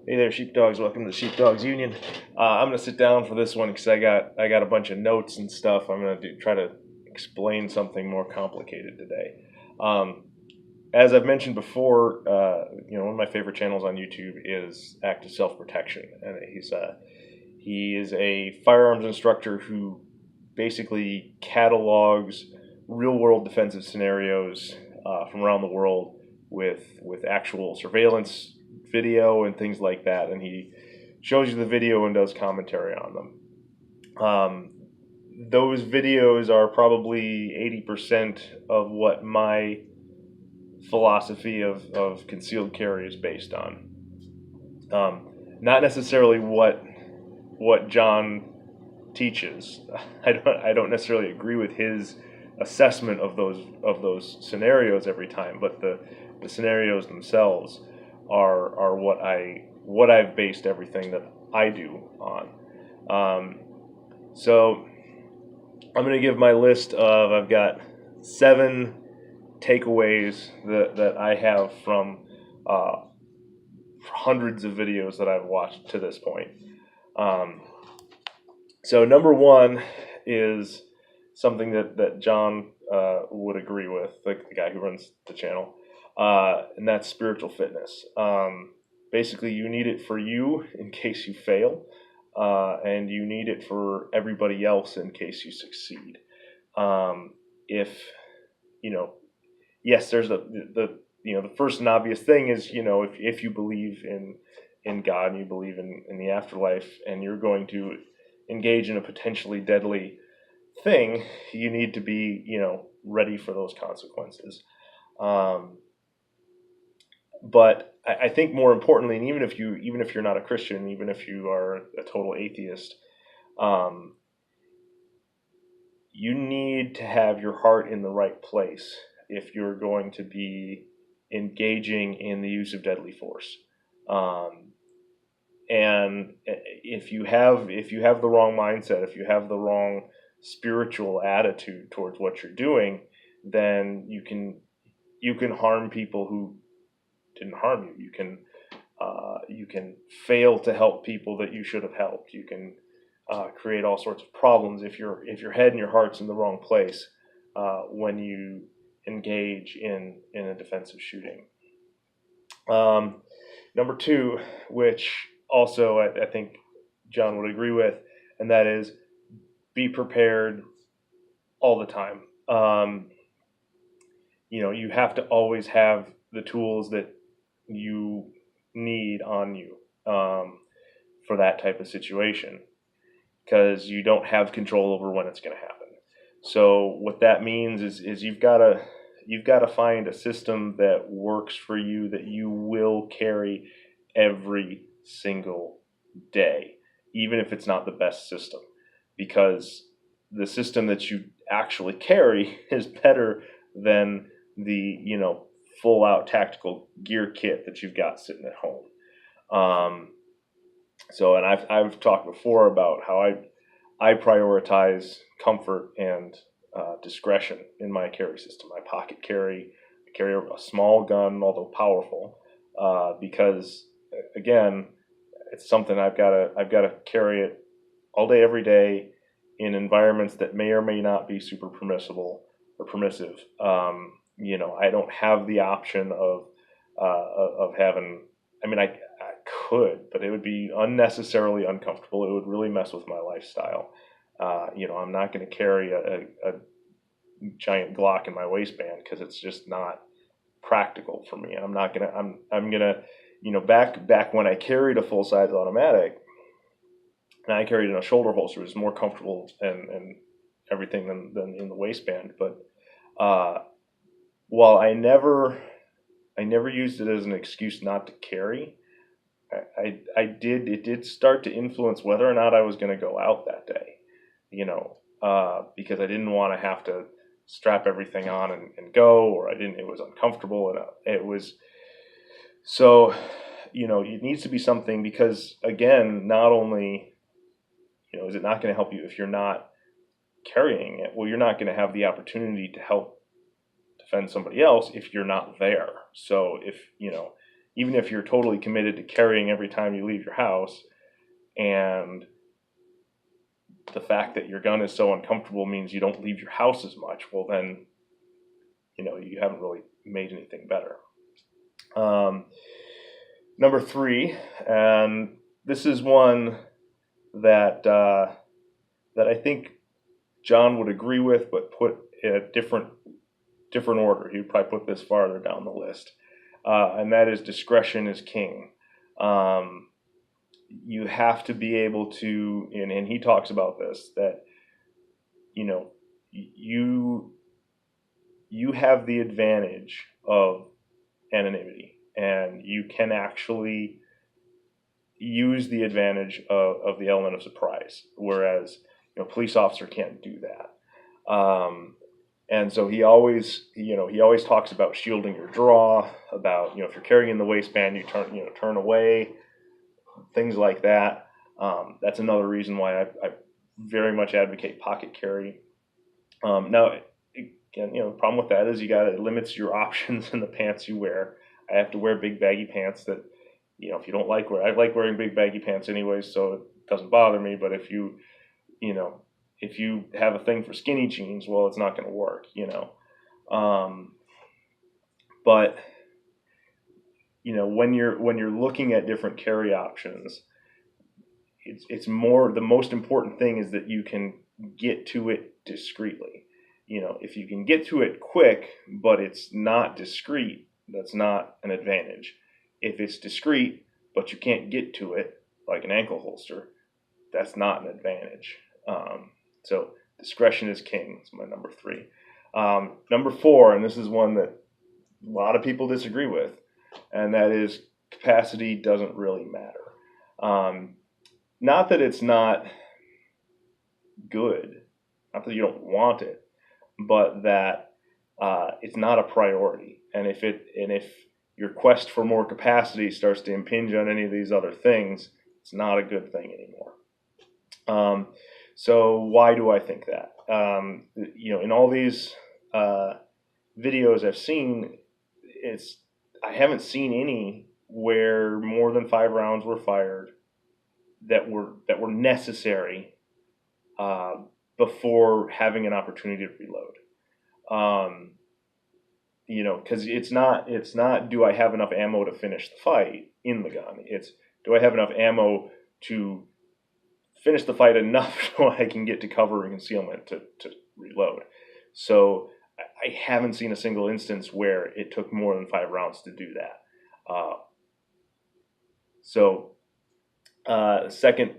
Hey there, Sheepdogs. Welcome to the Sheepdogs Union. I'm gonna sit down for this one because I got a bunch of notes and stuff. I'm gonna try to explain something more complicated today. Um, as I've mentioned before, one of my favorite channels on YouTube is Active Self Protection, and he is a firearms instructor who basically catalogs real world defensive scenarios from around the world with actual surveillance video and things like that, and he shows you the video and does commentary on them. Those videos are probably 80% of what my philosophy of concealed carry is based on. Not necessarily what John teaches. I don't necessarily agree with his assessment of those scenarios every time, but the scenarios themselves are what I've based everything that I do on. So I'm going to give my list of, I've got 7 takeaways that I have from hundreds of videos that I've watched to this point. So number 1 is something that John would agree with, the guy who runs the channel, and that's spiritual fitness. Basically, you need it for you in case you fail, and you need it for everybody else in case you succeed. If yes, there's the first and obvious thing is, if you believe in God and you believe in the afterlife and you're going to engage in a potentially deadly thing, you need to be, ready for those consequences. But I think more importantly, and even if you're not a Christian, even if you are a total atheist, you need to have your heart in the right place if you're going to be engaging in the use of deadly force. And if you have the wrong mindset, if you have the wrong spiritual attitude towards what you're doing, then you can harm people who didn't harm you. You can fail to help people that you should have helped. You can create all sorts of problems if your head and your heart's in the wrong place when you engage in a defensive shooting. Number 2, which also I think John would agree with, and that is be prepared all the time. You have to always have the tools that you need on you for that type of situation, because you don't have control over when it's going to happen. So what that means is you've got to find a system that works for you, that you will carry every single day, even if it's not the best system, because the system that you actually carry is better than the full out tactical gear kit that you've got sitting at home. And I've talked before about how I prioritize comfort and discretion in my carry system. I pocket carry. I carry a small gun, although powerful, because again, it's something I've got to carry it all day, every day, in environments that may or may not be super permissible or permissive. I don't have the option of having. I mean, I could, but it would be unnecessarily uncomfortable. It would really mess with my lifestyle. I'm not going to carry a giant Glock in my waistband because it's just not practical for me. I'm not gonna. I'm gonna. Back when I carried a full size automatic, and I carried in a shoulder holster, it was more comfortable and everything than in the waistband. But while I never used it as an excuse not to carry, it did start to influence whether or not I was going to go out that day, because I didn't want to have to strap everything on and go, or it was uncomfortable, and it was, so, it needs to be something, because again, not only, is it not going to help you if you're not carrying it, well, you're not going to have the opportunity to help defend somebody else if you're not there. So if even if you're totally committed to carrying every time you leave your house, and the fact that your gun is so uncomfortable means you don't leave your house as much, well then, you haven't really made anything better. Number 3, and this is one that that I think John would agree with, but put in a different order. He'd probably put this farther down the list, and that is discretion is king. You have to be able to, and he talks about this, that you have the advantage of anonymity, and you can actually use the advantage of the element of surprise, whereas police officer can't do that. And so he always talks about shielding your draw, about if you're carrying in the waistband, you turn away, things like that. That's another reason why I very much advocate pocket carry. Now, again, the problem with that is it limits your options in the pants you wear. I have to wear big baggy pants that, if you don't I like wearing big baggy pants anyways, so it doesn't bother me. But if you have a thing for skinny jeans, well, it's not going to work, But when you're looking at different carry options, it's more, the most important thing is that you can get to it discreetly. If you can get to it quick, but it's not discreet, that's not an advantage. If it's discreet, but you can't get to it, like an ankle holster, that's not an advantage. So discretion is king. That's my number 3. Number 4, and this is one that a lot of people disagree with, and that is capacity doesn't really matter. Not that it's not good, not that you don't want it, but that it's not a priority. And if your quest for more capacity starts to impinge on any of these other things, it's not a good thing anymore. So why do I think that? In all these videos I've seen, I haven't seen any where more than 5 rounds were fired that were necessary before having an opportunity to reload. Because it's not do I have enough ammo to finish the fight in the gun? It's, do I have enough ammo to finish the fight enough so I can get to cover and concealment to reload? So I haven't seen a single instance where it took more than 5 rounds to do that.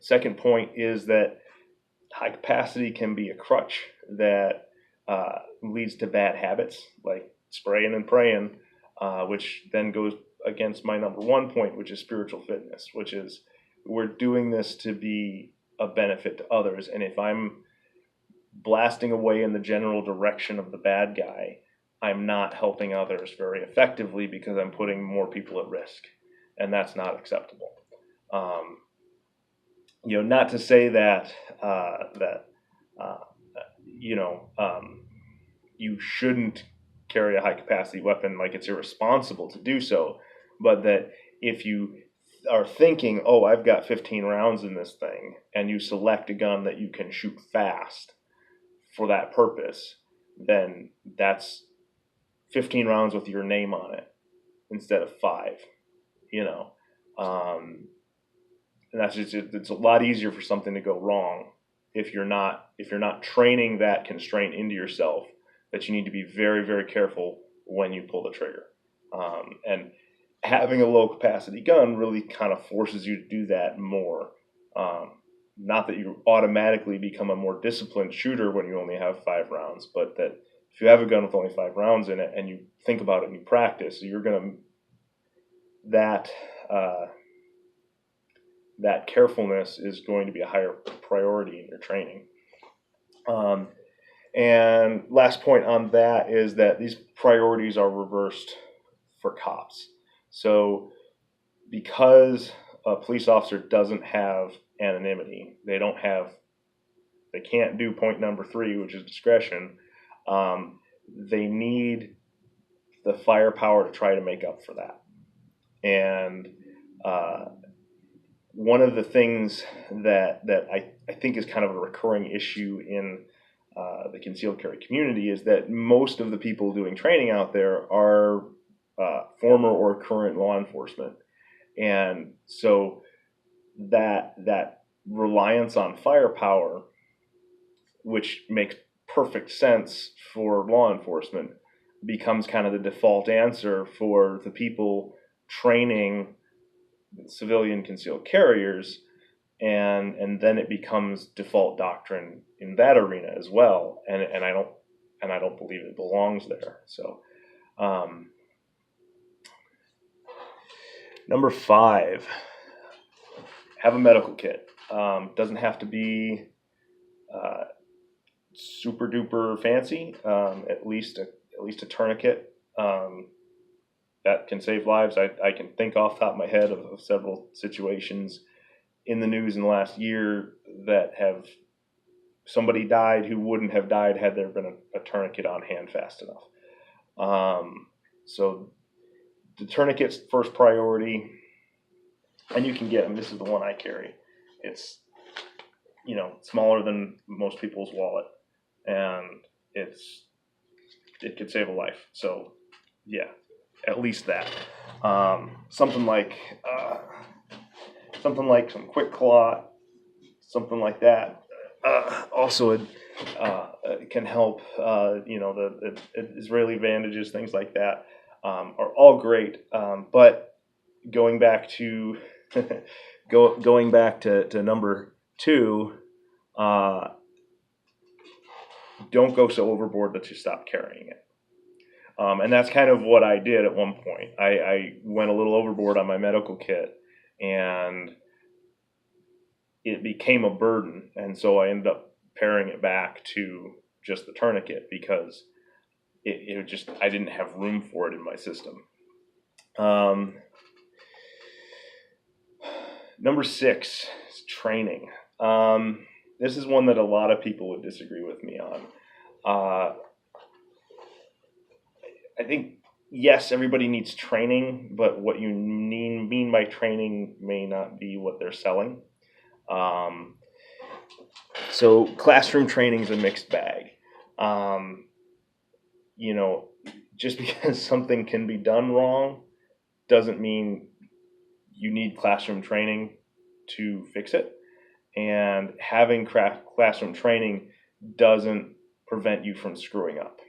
Second point is that high capacity can be a crutch that leads to bad habits, like spraying and praying, which then goes against my number 1 point, which is spiritual fitness, which is we're doing this to be a benefit to others. And if I'm blasting away in the general direction of the bad guy, I'm not helping others very effectively because I'm putting more people at risk, and that's not acceptable. Not to say that you shouldn't carry a high capacity weapon, like it's irresponsible to do so, but that if you are thinking, oh, I've got 15 rounds in this thing, and you select a gun that you can shoot fast for that purpose, then that's 15 rounds with your name on it instead of 5, and that's just, it's a lot easier for something to go wrong if you're not training that constraint into yourself, that you need to be very, very careful when you pull the trigger. And having a low capacity gun really kind of forces you to do that more. Not that you automatically become a more disciplined shooter when you only have 5 rounds, but that if you have a gun with only 5 rounds in it and you think about it and you practice, you're going to, that carefulness is going to be a higher priority in your training. And last point on that is that these priorities are reversed for cops. So because a police officer doesn't have anonymity, they can't do point number 3, which is discretion. They need the firepower to try to make up for that. And one of the things that I think is kind of a recurring issue in the concealed carry community is that most of the people doing training out there are former or current law enforcement. And so that reliance on firepower, which makes perfect sense for law enforcement, becomes kind of the default answer for the people training civilian concealed carriers, and then it becomes default doctrine in that arena as well. And I don't believe it belongs there. So number 5, have a medical kit. Doesn't have to be super duper fancy. At least a tourniquet that can save lives. I can think off the top of my head of several situations in the news in the last year that have somebody died who wouldn't have died had there been a tourniquet on hand fast enough. So the tourniquet's first priority, and you can get them. This is the one I carry. It's smaller than most people's wallet, and it could save a life. So yeah, at least that. Something like some Quick Clot, something like that. Also, it can help. The Israeli bandages, things like that, are all great. But going back to going back to number 2, don't go so overboard that you stop carrying it. And that's kind of what I did at one point. I went a little overboard on my medical kit, and it became a burden. And so I ended up paring it back to just the tourniquet because I didn't have room for it in my system. Number 6 is training. This is one that a lot of people would disagree with me on. I think, yes, everybody needs training, but what you mean by training may not be what they're selling. So classroom training is a mixed bag. Just because something can be done wrong doesn't mean you need classroom training to fix it. And having classroom training doesn't prevent you from screwing up.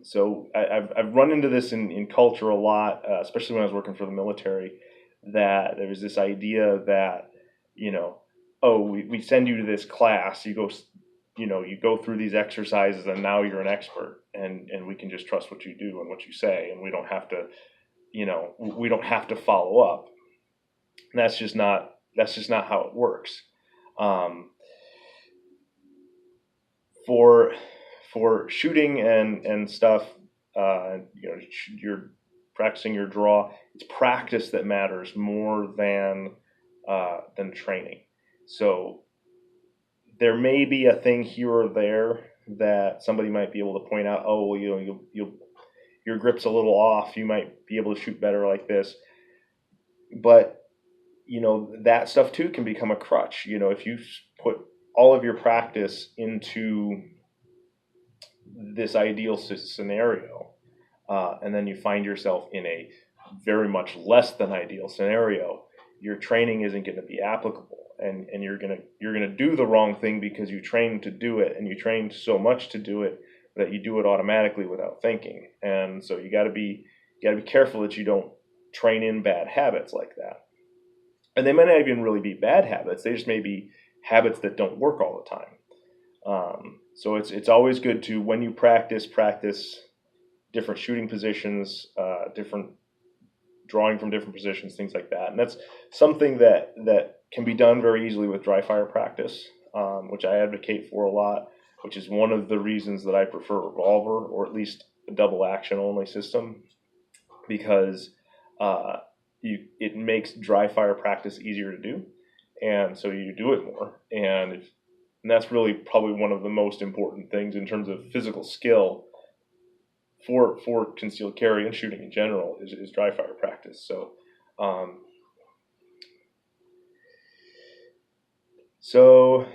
So I've run into this in culture a lot, especially when I was working for the military, that there was this idea that, we send you to this class, you go through these exercises, and now you're an expert, and we can just trust what you do and what you say, and we don't have to follow up. And that's just not how it works. For shooting and stuff, you're practicing your draw. It's practice that matters more than training. So there may be a thing here or there that somebody might be able to point out. Oh, well, your grip's a little off. You might be able to shoot better like this. But that stuff too can become a crutch. If you put all of your practice into this ideal scenario, and then you find yourself in a very much less than ideal scenario, your training isn't going to be applicable, and you're gonna do the wrong thing because you trained to do it, and you trained so much to do it that you do it automatically without thinking. And so you got to be careful that you don't train in bad habits like that. And they may not even really be bad habits; they just may be habits that don't work all the time. So it's always good to, when you practice different shooting positions, different drawing from different positions, things like that. And that's something that can be done very easily with dry fire practice, which I advocate for a lot, which is one of the reasons that I prefer revolver, or at least a double action only system, because it makes dry fire practice easier to do, and so you do it more. And that's really probably one of the most important things in terms of physical skill for concealed carry and shooting in general is dry fire practice. So Um, so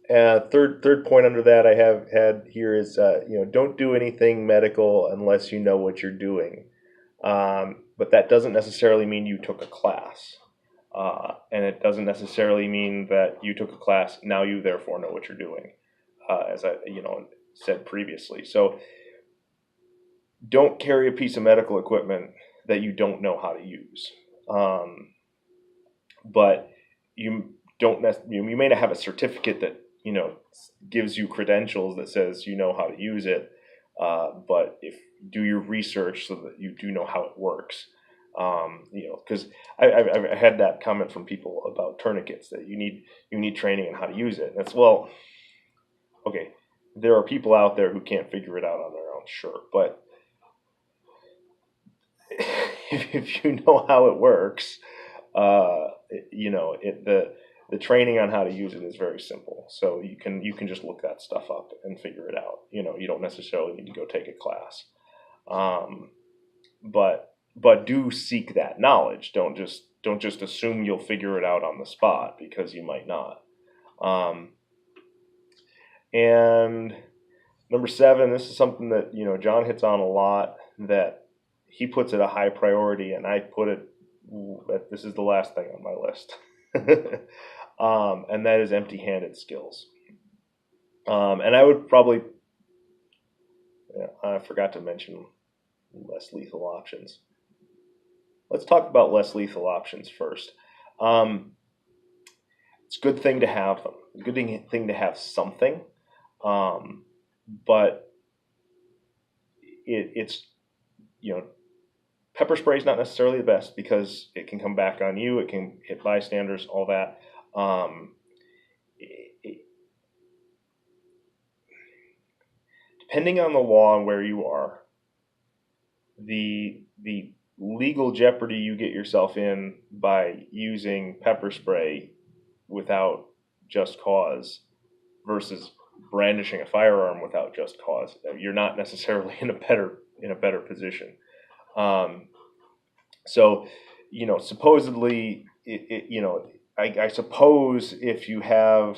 third point under that I have had here is don't do anything medical unless you know what you're doing. But that doesn't necessarily mean you took a class. And it doesn't necessarily mean that you took a class, now you therefore know what you're doing, as I said previously. So don't carry a piece of medical equipment that you don't know how to use. But you you may not have a certificate that gives you credentials that says you know how to use it. But if do your research so that you do know how it works. Because I've had that comment from people about tourniquets that you need training on how to use it. That's okay. There are people out there who can't figure it out on their own, sure, but if you know how it works, the training on how to use it is very simple. So you can just look that stuff up and figure it out. You don't necessarily need to go take a class, but do seek that knowledge. Don't just assume you'll figure it out on the spot, because you might not. And number 7, this is something that John hits on a lot, that he puts it a high priority, and I put it that this is the last thing on my list. And that is empty-handed skills. And I would probably, I forgot to mention less lethal options. Let's talk about less lethal options first. It's a good thing to have them. A good thing to have something, but it's pepper spray is not necessarily the best, because it can come back on you. It can hit bystanders, all that. Depending on the law and where you are, the legal jeopardy you get yourself in by using pepper spray without just cause versus brandishing a firearm without just cause, you're not necessarily in a better position. So, supposedly, I suppose if you have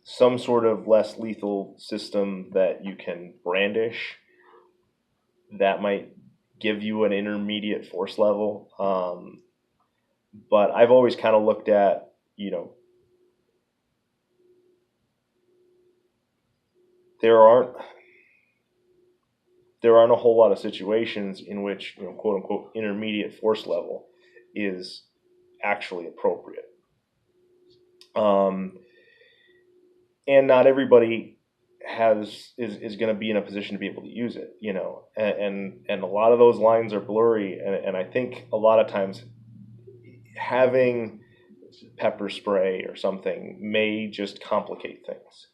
some sort of less lethal system that you can brandish, that might give you an intermediate force level. But I've always kind of looked at, there aren't a whole lot of situations in which, quote unquote, intermediate force level is actually appropriate. And not everybody is going to be in a position to be able to use it, and a lot of those lines are blurry. And I think a lot of times having pepper spray or something may just complicate things.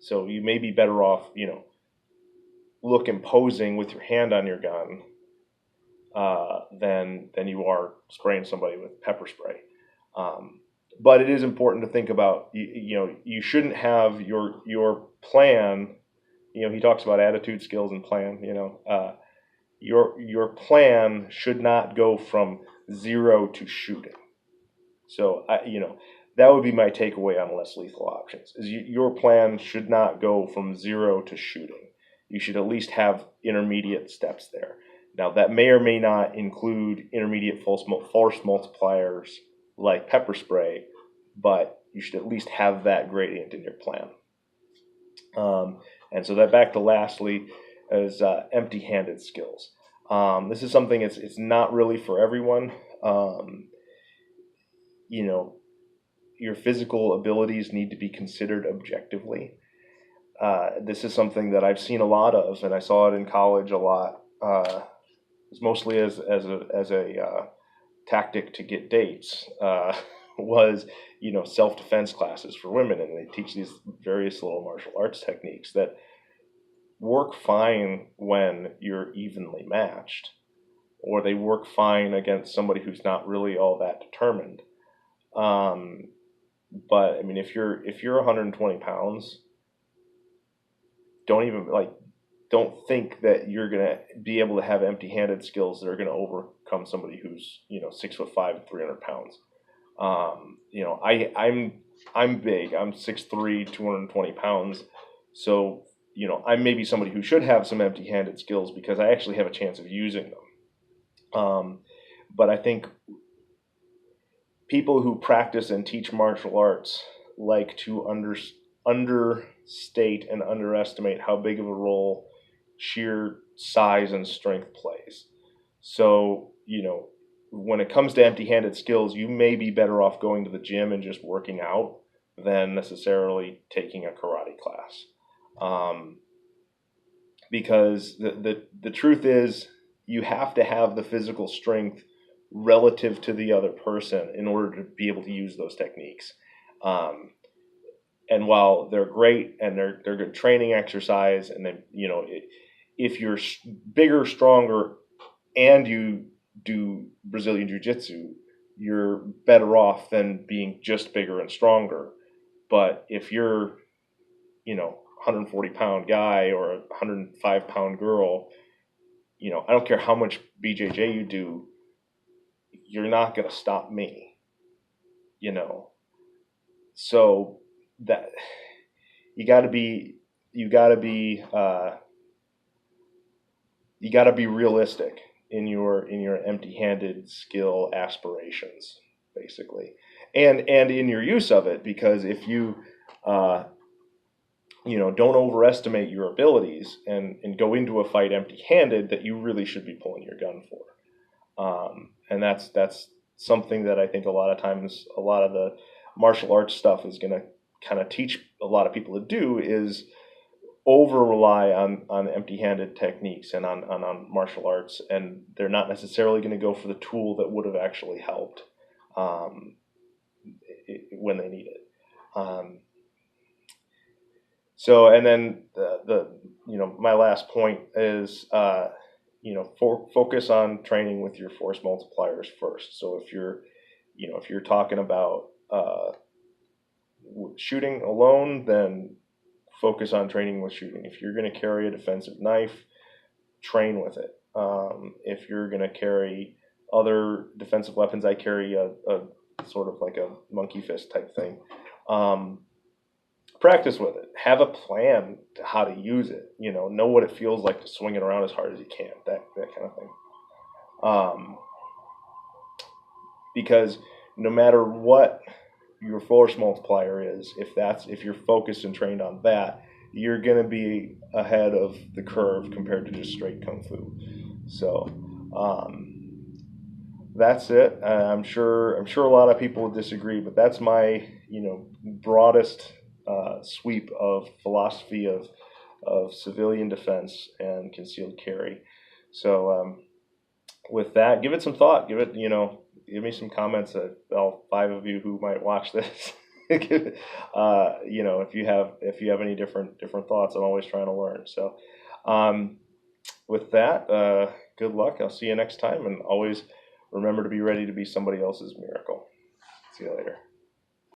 So you may be better off, look imposing with your hand on your gun, than you are spraying somebody with pepper spray. But it is important to think about, you shouldn't have your plan. He talks about attitude, skills, and plan. Your plan should not go from 0 to shooting. So that would be my takeaway on less lethal options. Is your plan should not go from 0 to shooting. You should at least have intermediate steps there. Now, that may or may not include intermediate force multipliers like pepper spray, but you should at least have that gradient in your plan. And so that back to lastly is empty-handed skills. This is something it's not really for everyone. Your physical abilities need to be considered objectively. This is something that I've seen a lot of, and I saw it in college a lot. It's mostly as a tactic to get dates. Was self-defense classes for women, and they teach these various little martial arts techniques that work fine when you're evenly matched, or they work fine against somebody who's not really all that determined. But I mean, if you're 120 pounds, don't don't think that you're going to be able to have empty-handed skills that are going to overcome somebody who's 6'5", 300 pounds. I'm big. I'm 6'3", 220 pounds. So I'm maybe somebody who should have some empty-handed skills because I actually have a chance of using them. But I think people who practice and teach martial arts like to understate and underestimate how big of a role sheer size and strength plays. So, when it comes to empty-handed skills, you may be better off going to the gym and just working out than necessarily taking a karate class. Because the truth is, you have to have the physical strength relative to the other person in order to be able to use those techniques. And while they're great and they're good training exercise, and then if you're bigger, stronger, and you do Brazilian Jiu-Jitsu, you're better off than being just bigger and stronger. But if you're 140-pound guy or a 105-pound girl, I don't care how much BJJ you do, you're not going to stop me. So that you got to be realistic in your empty-handed skill aspirations, basically, and in your use of it, because if you don't overestimate your abilities and go into a fight empty-handed, that you really should be pulling your gun for. And that's something that I think a lot of times, a lot of the martial arts stuff is going to kind of teach a lot of people to do, is over rely on empty-handed techniques and on martial arts, and they're not necessarily going to go for the tool that would have actually helped when they need it. So, and then my last point is focus on training with your force multipliers first. So if you're talking about shooting alone, then focus on training with shooting. If you're going to carry a defensive knife, train with it. If you're going to carry other defensive weapons, I carry a sort of like a monkey fist type thing. Practice with it. Have a plan to how to use it. Know what it feels like to swing it around as hard as you can. That kind of thing. Because no matter what your force multiplier is, if you're focused and trained on that, you're going to be ahead of the curve compared to just straight kung fu. So that's it. I'm sure a lot of people will disagree, but that's my broadest sweep of philosophy of civilian defense and concealed carry. So with that, give it some thought. Give me some comments. All 5 of you who might watch this. If you have any different thoughts, I'm always trying to learn. So with that, good luck. I'll see you next time, and always remember to be ready to be somebody else's miracle. See you later.